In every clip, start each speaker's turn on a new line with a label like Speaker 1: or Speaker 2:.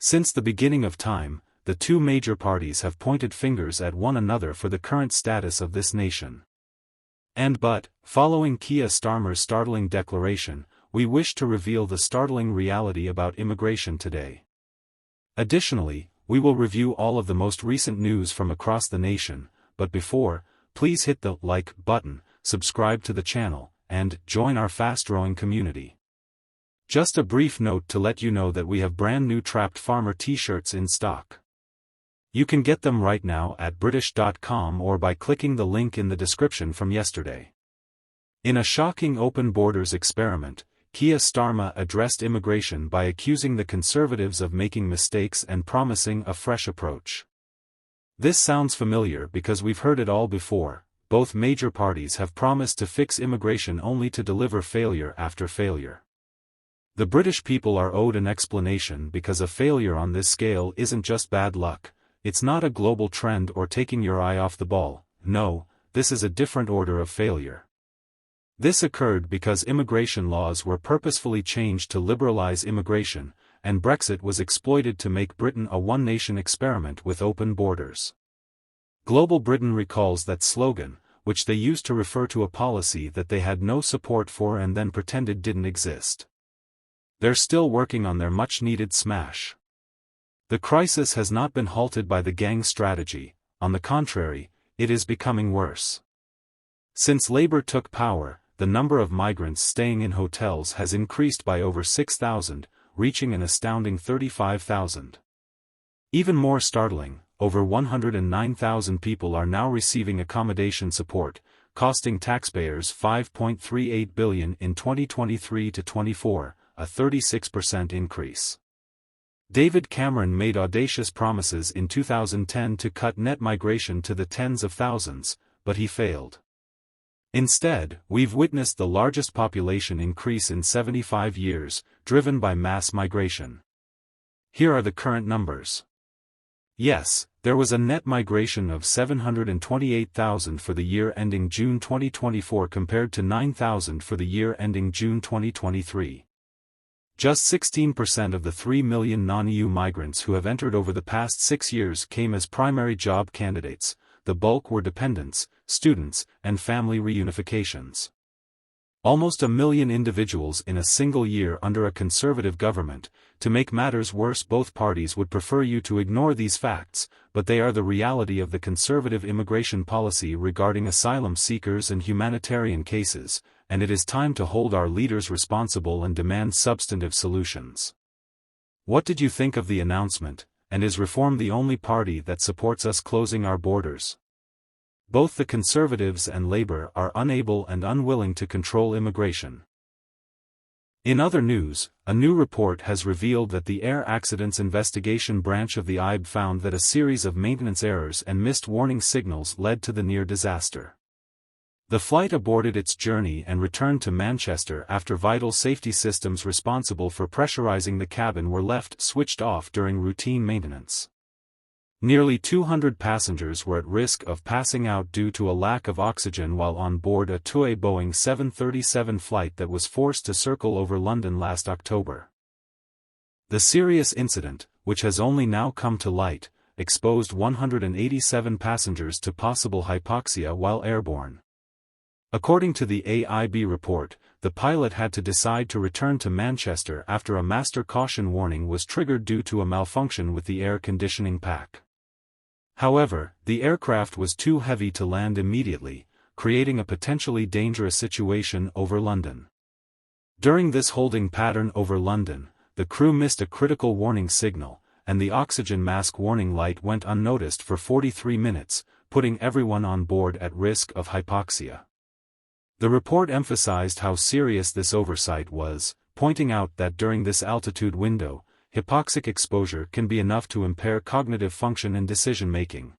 Speaker 1: Since the beginning of time, the two major parties have pointed fingers at one another for the current status of this nation. But, following Keir Starmer's startling declaration, we wish to reveal the startling reality about immigration today. Additionally, we will review all of the most recent news from across the nation, but before, please hit the like button, subscribe to the channel, and join our fast-growing community. Just a brief note to let you know that we have brand new Trapped Farmer t-shirts in stock. You can get them right now at British.com or by clicking the link in the description from yesterday. In a shocking open borders experiment, Keir Starmer addressed immigration by accusing the Conservatives of making mistakes and promising a fresh approach. This sounds familiar because we've heard it all before. Both major parties have promised to fix immigration only to deliver failure after failure. The British people are owed an explanation because a failure on this scale isn't just bad luck, it's not a global trend or taking your eye off the ball. No, this is a different order of failure. This occurred because immigration laws were purposefully changed to liberalize immigration, and Brexit was exploited to make Britain a one-nation experiment with open borders. Global Britain recalls that slogan, which they used to refer to a policy that they had no support for and then pretended didn't exist. They're still working on their much-needed smash. The crisis has not been halted by the gang strategy, on the contrary, it is becoming worse. Since Labour took power, the number of migrants staying in hotels has increased by over 6,000, reaching an astounding 35,000. Even more startling, over 109,000 people are now receiving accommodation support, costing taxpayers $5.38 billion in 2023-24, a 36% increase. David Cameron made audacious promises in 2010 to cut net migration to the tens of thousands, but he failed. Instead, we've witnessed the largest population increase in 75 years, driven by mass migration. Here are the current numbers. Yes, there was a net migration of 728,000 for the year ending June 2024 compared to 9,000 for the year ending June 2023. Just 16% of the 3 million non-EU migrants who have entered over the past 6 years came as primary job candidates, the bulk were dependents, students, and family reunifications. Almost 1 million individuals in a single year under a Conservative government. To make matters worse, both parties would prefer you to ignore these facts, but they are the reality of the Conservative immigration policy regarding asylum seekers and humanitarian cases, and it is time to hold our leaders responsible and demand substantive solutions. What did you think of the announcement, and is Reform the only party that supports us closing our borders? Both the Conservatives and Labour are unable and unwilling to control immigration. In other news, a new report has revealed that the Air Accidents Investigation Branch of the IAB found that a series of maintenance errors and missed warning signals led to the near disaster. The flight aborted its journey and returned to Manchester after vital safety systems responsible for pressurizing the cabin were left switched off during routine maintenance. Nearly 200 passengers were at risk of passing out due to a lack of oxygen while on board a TUI Boeing 737 flight that was forced to circle over London last October. The serious incident, which has only now come to light, exposed 187 passengers to possible hypoxia while airborne. According to the AIB report, the pilot had to decide to return to Manchester after a master caution warning was triggered due to a malfunction with the air conditioning pack. However, the aircraft was too heavy to land immediately, creating a potentially dangerous situation over London. During this holding pattern over London, the crew missed a critical warning signal, and the oxygen mask warning light went unnoticed for 43 minutes, putting everyone on board at risk of hypoxia. The report emphasized how serious this oversight was, pointing out that during this altitude window, hypoxic exposure can be enough to impair cognitive function and decision-making.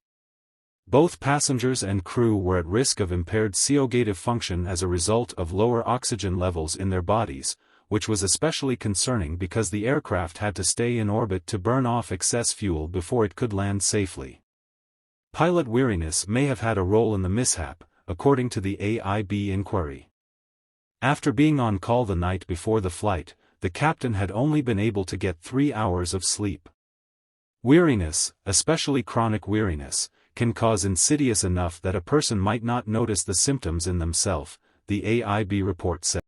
Speaker 1: Both passengers and crew were at risk of impaired cogative function as a result of lower oxygen levels in their bodies, which was especially concerning because the aircraft had to stay in orbit to burn off excess fuel before it could land safely. Pilot weariness may have had a role in the mishap, according to the AIB inquiry. After being on call the night before the flight, the captain had only been able to get 3 hours of sleep. Weariness, especially chronic weariness, can cause insidious enough that a person might not notice the symptoms in themselves, the AIB report said.